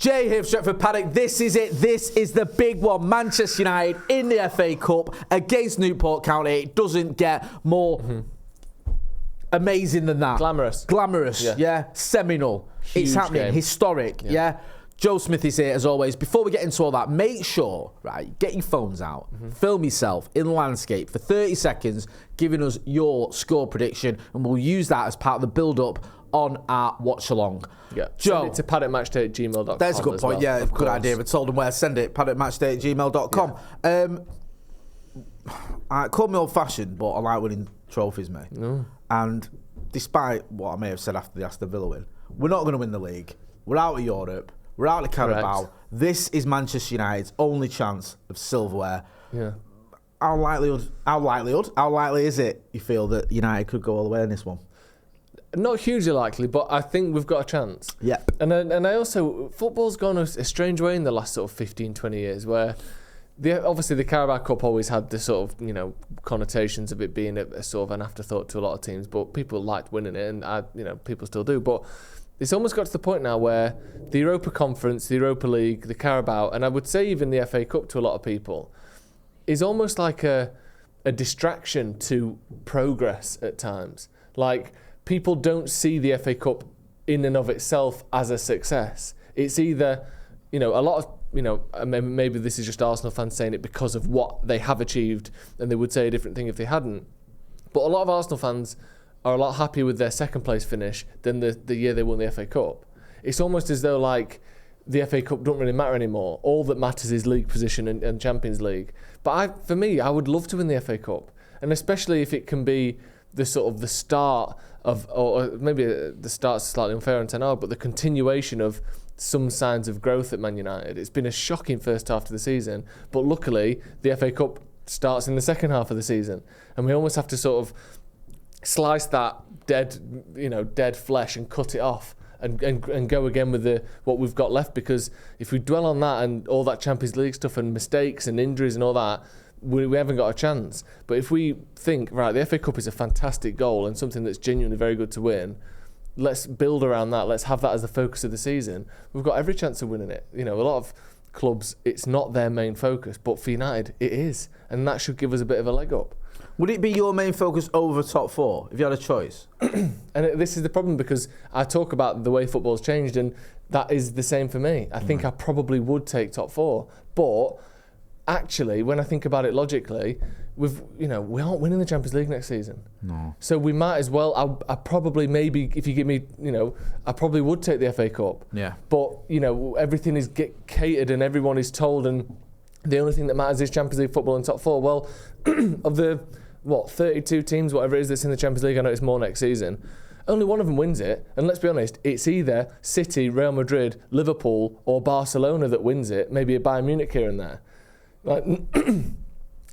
Jay here for Stretford, Paddock. This is it. This is the big one. Manchester United in the FA Cup against Newport County. It doesn't get more amazing than that. Glamorous, yeah. Seminal. Huge it's happening. game. Historic, yeah. Joe Smith is here as always. Before we get into all that, make sure, right, get your phones out, film yourself in landscape for 30 seconds, giving us your score prediction, and we'll use that as part of the build-up on our watch-along. Yeah. Joe. Send it to paddockmatchday@gmail.com. There's a good point, good idea. I told them where to send it, paddockmatchday@gmail.com. I call me old-fashioned, but I like winning trophies, mate. No. And despite what I may have said after the Aston Villa win, we're not going to win the league. We're out of Europe. We're out of Carabao. Correct. This is Manchester United's only chance of silverware. Yeah. How likely is it you feel that United could go all the way in this one? Not hugely likely, but I think we've got a chance. Yep. And I also, football's gone a strange way in the last sort of 15, 20 years where obviously the Carabao Cup always had the sort of, connotations of it being a sort of an afterthought to a lot of teams, but people liked winning it and people still do. But it's almost got to the point now where the Europa Conference, the Europa League, the Carabao, and I would say even the FA Cup to a lot of people, is almost like a distraction to progress at times. Like, people don't see the FA Cup in and of itself as a success. It's either, a lot of, maybe this is just Arsenal fans saying it because of what they have achieved, and they would say a different thing if they hadn't. But a lot of Arsenal fans are a lot happier with their second place finish than the year they won the FA Cup. It's almost as though like the FA Cup don't really matter anymore. All that matters is league position and Champions League. But for me, I would love to win the FA Cup, and especially if it can be the sort of the start of, or maybe the start's slightly unfair on 10 but the continuation of some signs of growth at Man United. It's been a shocking first half to the season, but luckily the FA Cup starts in the second half of the season, and we almost have to sort of slice that dead flesh and cut it off and go again with what we've got left, because if we dwell on that and all that Champions League stuff and mistakes and injuries and all that, we haven't got a chance. But if we think, right, the FA Cup is a fantastic goal and something that's genuinely very good to win, let's build around that, let's have that as the focus of the season, we've got every chance of winning it. A lot of clubs, it's not their main focus, but for United, it is. And that should give us a bit of a leg up. Would it be your main focus over top four if you had a choice? And this is the problem, because I talk about the way football's changed, and that is the same for me. I think I probably would take top four, but actually, when I think about it logically, we aren't winning the Champions League next season. No. So we might as well. I probably, maybe if you give me, I probably would take the FA Cup. Yeah. But everything is catered and everyone is told, and the only thing that matters is Champions League football and top four. Well, of the 32 teams, whatever it is that's in the Champions League, I know it's more next season, only one of them wins it. And let's be honest, it's either City, Real Madrid, Liverpool or Barcelona that wins it, maybe a Bayern Munich here and there. Like,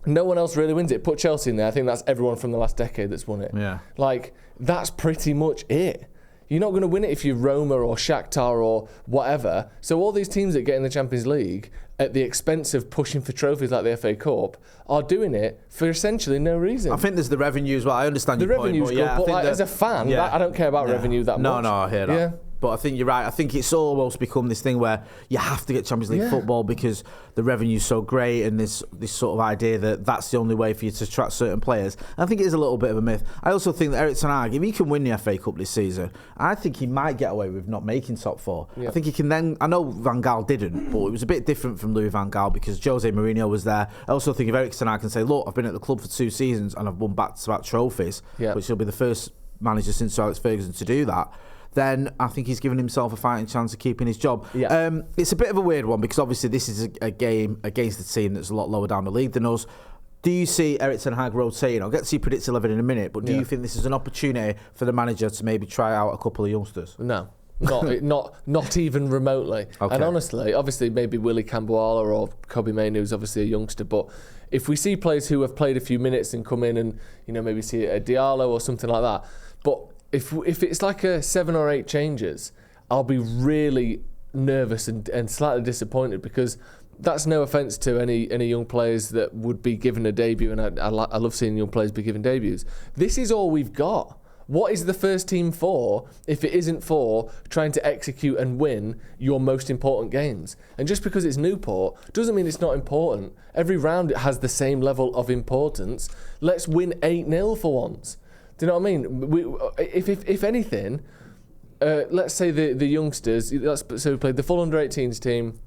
no one else really wins it. Put Chelsea in there, I think that's everyone from the last decade that's won it. Yeah. Like, that's pretty much it. You're not going to win it if you're Roma or Shakhtar or whatever. So all these teams that get in the Champions League at the expense of pushing for trophies like the FA Cup are doing it for essentially no reason. I think there's the revenue as well. I understand your point. The revenue's good, but as a fan, I don't care about revenue that much. No, I hear that. Yeah. But I think you're right. I think it's almost become this thing where you have to get Champions League football because the revenue's so great, and this sort of idea that that's the only way for you to attract certain players. And I think it is a little bit of a myth. I also think that Eric Ten Hag, if he can win the FA Cup this season, I think he might get away with not making top four. Yeah. I think he can then. I know Van Gaal didn't, but it was a bit different from Louis Van Gaal because Jose Mourinho was there. I also think if Eric Ten Hag can say, look, I've been at the club for 2 seasons and I've won back-to-back trophies, which will be the first manager since Sir Alex Ferguson to do that, then I think he's given himself a fighting chance of keeping his job. Yeah. It's a bit of a weird one because obviously this is a game against a team that's a lot lower down the league than us. Do you see Eric Ten Hag rotating? I'll get to see Predict 11 in a minute, but do you think this is an opportunity for the manager to maybe try out a couple of youngsters? No. Not even remotely. Okay. And honestly, obviously maybe Willie Camboala or Kobe Main, who's obviously a youngster, but if we see players who have played a few minutes and come in and maybe see a Diallo or something like that, but if it's like a 7 or 8 changes, I'll be really nervous and slightly disappointed, because that's no offence to any young players that would be given a debut, and I love seeing young players be given debuts. This is all we've got. What is the first team for if it isn't for trying to execute and win your most important games? And just because it's Newport doesn't mean it's not important. Every round it has the same level of importance. Let's win 8-0 for once. Do you know what I mean? If anything, let's say the youngsters, so we played the full under-18s team,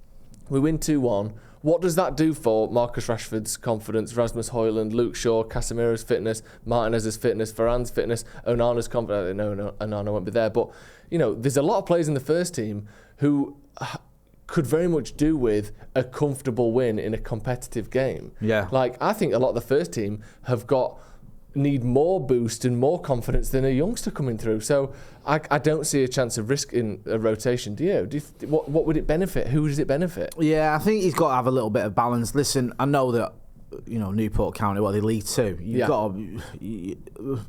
we win 2-1. What does that do for Marcus Rashford's confidence, Rasmus Højlund, Luke Shaw, Casemiro's fitness, Martinez's fitness, Varane's fitness, Onana's confidence? No, Onana won't be there. But, there's a lot of players in the first team who could very much do with a comfortable win in a competitive game. Yeah. Like, I think a lot of the first team need more boost and more confidence than a youngster coming through. So I don't see a chance of risking a rotation. Do you? What would it benefit? Who does it benefit? Yeah, I think he's got to have a little bit of balance. Listen, I know that Newport County, they League Two. You've got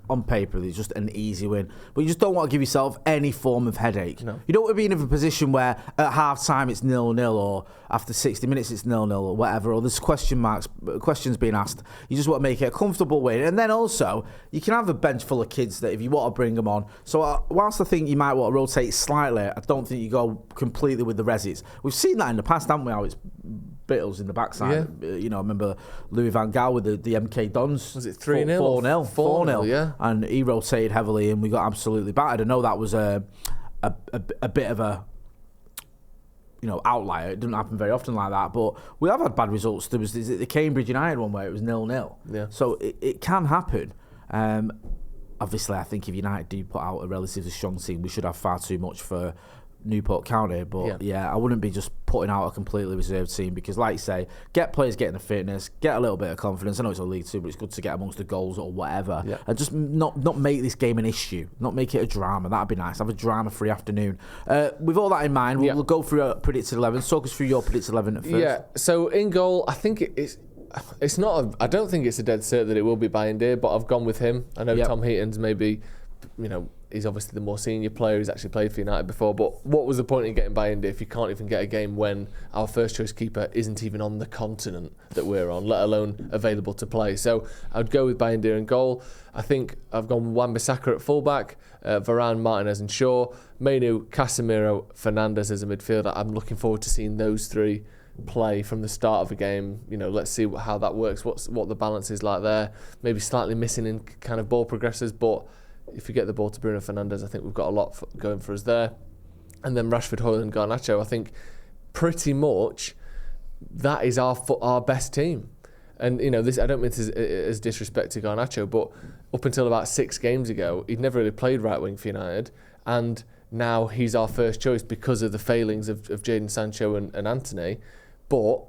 on paper, it's just an easy win, but you just don't want to give yourself any form of headache. No. You don't want to be in a position where at half time it's 0-0 or after 60 minutes it's 0-0 or whatever, or there's questions being asked. You just want to make it a comfortable win, and then also you can have a bench full of kids that if you want to bring them on. So whilst I think you might want to rotate slightly, I don't think you go completely with the resis. We've seen that in the past, haven't we? How it's Bittles in the backside. I remember Louis van Gaal with the MK Dons. Was it 3-0? 4-0. Yeah. And he rotated heavily and we got absolutely battered. I know that was a bit of a outlier. It doesn't happen very often like that. But we have had bad results. There was the Cambridge United one where it was 0-0. Yeah. So it can happen. Obviously, I think if United do put out a relatively strong team, we should have far too much for Newport County, but I wouldn't be just putting out a completely reserved team because, like you say, get players getting the fitness, get a little bit of confidence. I know it's a League Two, but it's good to get amongst the goals or whatever, and just not make this game an issue, not make it a drama. That'd be nice. Have a drama-free afternoon. With all that in mind, we'll go through a predicted 11. Talk us through your predicted 11 at first. Yeah. So in goal, I think it's not. I don't think it's a dead cert that it will be Bayindir, but I've gone with him. I know Tom Heaton's maybe, he's obviously the more senior player. He's actually played for United before. But what was the point in getting Bayindir if you can't even get a game when our first choice keeper isn't even on the continent that we're on, let alone available to play? So I'd go with Bayindir in goal. I think I've gone Wan-Bissaka at fullback, Varane, Martinez and Shaw, Mainu, Casemiro, Fernandes as a midfielder. I'm looking forward to seeing those three play from the start of a game. Let's see how that works, what the balance is like there. Maybe slightly missing in kind of ball progressors, but if you get the ball to Bruno Fernandes, I think we've got a lot going for us there. And then Rashford, Højlund, Garnacho, I think pretty much that is our best team. And this, I don't mean this as disrespect to Garnacho, but up until about 6 games ago, he'd never really played right wing for United, and now he's our first choice because of the failings of Jadon Sancho and Anthony. But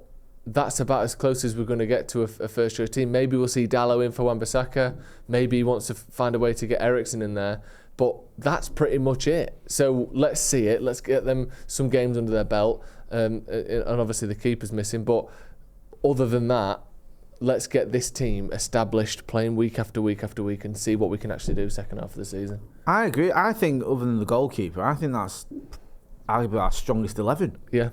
that's about as close as we're going to get to a first choice team. Maybe we'll see Dalot in for Wan-Bissaka. Maybe he wants to find a way to get Eriksen in there. But that's pretty much it. So let's see it. Let's get them some games under their belt. And obviously the keeper's missing. But other than that, let's get this team established, playing week after week after week, and see what we can actually do second half of the season. I agree. I think other than the goalkeeper, I think that's arguably our strongest 11. Yeah.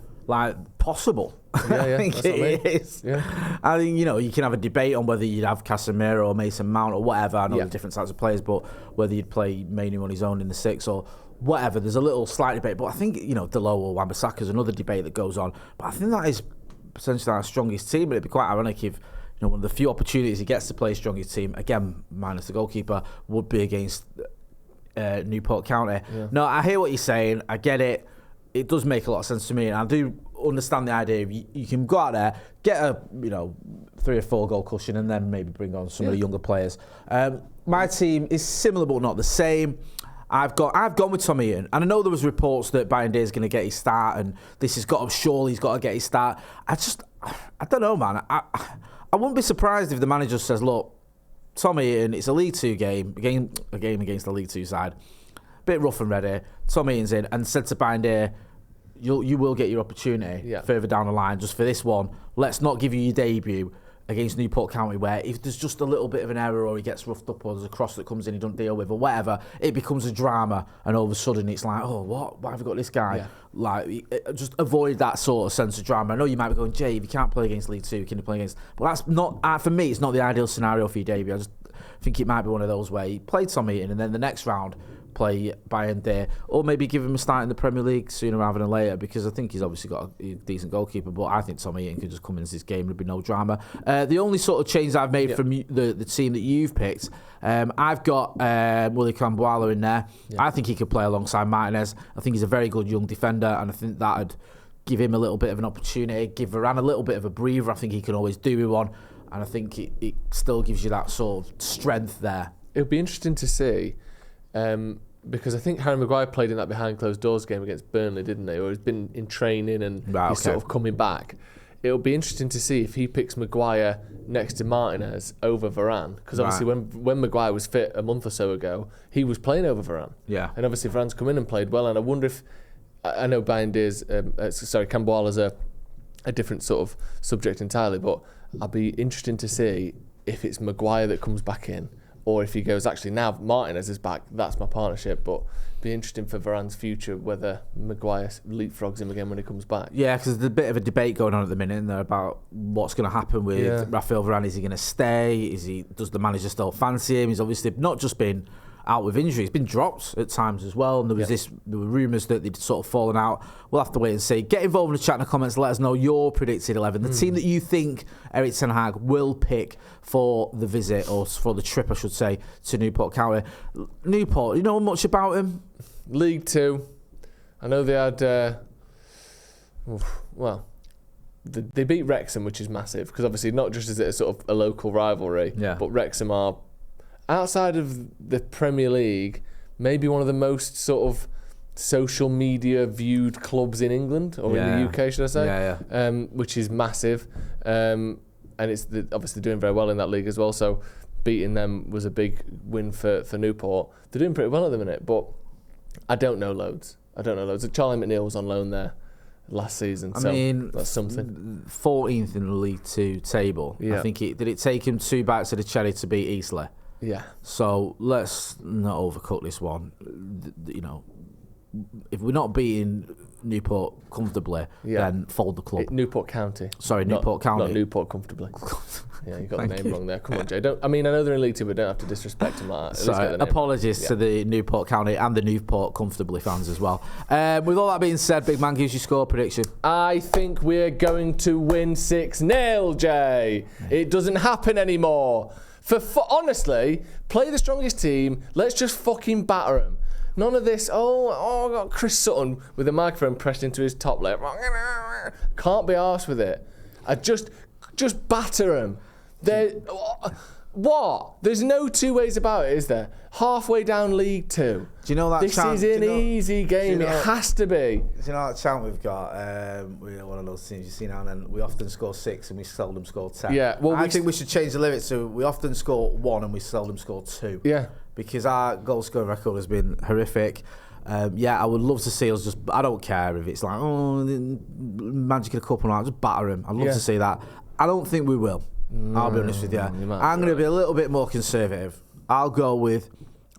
Possible. Yeah, I think it is. Yeah. I think, you can have a debate on whether you'd have Casemiro or Mason Mount or whatever. I know the different types of players, but whether you'd play Mainu on his own in the 6 or whatever, there's a little slight debate. But I think, Dalot or Wan-Bissaka is another debate that goes on. But I think that is potentially our strongest team. But it'd be quite ironic if, one of the few opportunities he gets to play strongest team, again, minus the goalkeeper, would be against Newport County. Yeah. No, I hear what you're saying. I get it. It does make a lot of sense to me, and I do understand the idea of you can go out there, get a 3 or 4 goal cushion, and then maybe bring on some of the younger players. My team is similar but not the same. I've gone with Tom Heaton, and I know there was reports that Bayindir is going to get his start, and surely he's got to get his start. I don't know, man. I wouldn't be surprised if the manager says, look, Tom Heaton, it's a League 2 game, a game against the League 2 side. Bit rough and ready. Tom Heaton's in and said to Bayindir, you will get your opportunity further down the line. Just for this one, let's not give you your debut against Newport County, where if there's just a little bit of an error or he gets roughed up or there's a cross that comes in he doesn't deal with or whatever, it becomes a drama, and all of a sudden it's like, oh, why have we got this guy? Just avoid that sort of sense of drama. I know you might be going, Jay, if you can't play against League 2, can you play against... Well, that's not, for me, it's not the ideal scenario for your debut. I think it might be one of those where he played Tom Heaton and then the next round play Bayern there, or maybe give him a start in the Premier League sooner rather than later, because I think he's obviously got a decent goalkeeper, but I think Tom Heaton could just come into this game, there'd be no drama. The only sort of change I've made from the team that you've picked, I've got Willy Cambuala in there. I think he could play alongside Martinez. I think he's a very good young defender, and I think that'd give him a little bit of an opportunity, give Varane a little bit of a breather. I think he can always do with one, and I think it still gives you that sort of strength there. It'll be interesting to see, because I think Harry Maguire played in that behind closed doors game against Burnley, didn't he? Or he's been in training and he's sort of coming back. It'll be interesting to see if he picks Maguire next to Martinez over Varane, because obviously when Maguire was fit a month or so ago, he was playing over Varane. Yeah. And obviously Varane's come in and played well, and I wonder if, I know Cambuala's a different sort of subject entirely, but I'll be interested to see if it's Maguire that comes back in, or if he goes, actually now Martinez is back, that's my partnership. But be interesting for Varane's future whether Maguire leapfrogs him again when he comes back. Yeah, because there's a bit of a debate going on at the minute in there about what's going to happen with Raphael Varane. Is he going to stay? Does the manager still fancy him? He's obviously not just been out with injury, he's been dropped at times as well, and there were rumours that they'd sort of fallen out. We'll have to wait and see. Get involved in the chat in the comments, let us know your predicted 11, the team that you think Erik ten Hag will pick for the visit, or for the trip I should say, to Newport County. Newport, you know much about him? League Two. I know they had they beat Wrexham, which is massive, because obviously not just is it a sort of a local rivalry, but Wrexham are, outside of the Premier League, maybe one of the most sort of social media viewed clubs in England, or in the UK, should I say? Which is massive, and it's obviously doing very well in that league as well. So beating them was a big win for Newport. They're doing pretty well at the minute, but I don't know loads. Charlie McNeil was on loan there last season, so that's something. 14th in the League Two table. I think did it take him 2 bites of the cherry to beat Eastleigh? Yeah. So let's not overcook this one. You know, if we're not beating Newport comfortably, then fold the club. Newport County. Sorry, Newport County. Not Newport comfortably. Yeah, you got the name wrong there. Come on, Jay. I know they're in League Two, but don't have to disrespect them like that. Sorry, apologies to the Newport County and the Newport comfortably fans as well. With all that being said, big man, gives your score prediction. I think we're going to win 6-0, Jay. It doesn't happen anymore. Honestly, play the strongest team. Let's just fucking batter them. None of this, I got Chris Sutton with the microphone pressed into his top lip. Can't be arsed with it. I just batter them. What? There's no two ways about it, is there? Halfway down League Two. Do you know that this chant? This is an easy game. It has to be. Do you know that chant we've got? We're one of those teams you see now and then. We often score 6 and we seldom score 10. Yeah. Well, I think we should change the limit to we often score 1 and we seldom score 2. Yeah. Because our goal scoring record has been horrific. I would love to see us just. I don't care if it's like Magic in a couple of just batter him. I'd love to see that. I don't think we will. I'll be honest with you. I'm going to be a little bit more conservative. I'll go with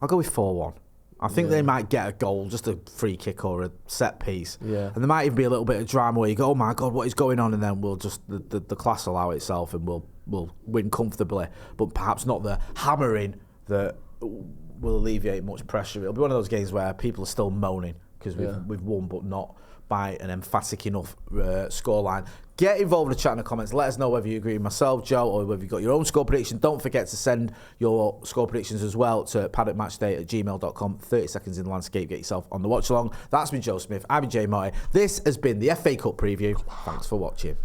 4-1. I think they might get a goal, just a free kick or a set piece. Yeah. And there might even be a little bit of drama where you go, oh my God, what is going on? And then we'll just the class will allow itself and we'll win comfortably, but perhaps not the hammering that will alleviate much pressure. It'll be one of those games where people are still moaning because we've won, but not by an emphatic enough scoreline. Get involved in the chat in the comments. Let us know whether you agree with myself, Joe, or whether you've got your own score prediction. Don't forget to send your score predictions as well to paddockmatchday@gmail.com. 30 seconds in the landscape. Get yourself on the watch along. That's been Joe Smith. I've been Jay Marty. This has been the FA Cup preview. Thanks for watching.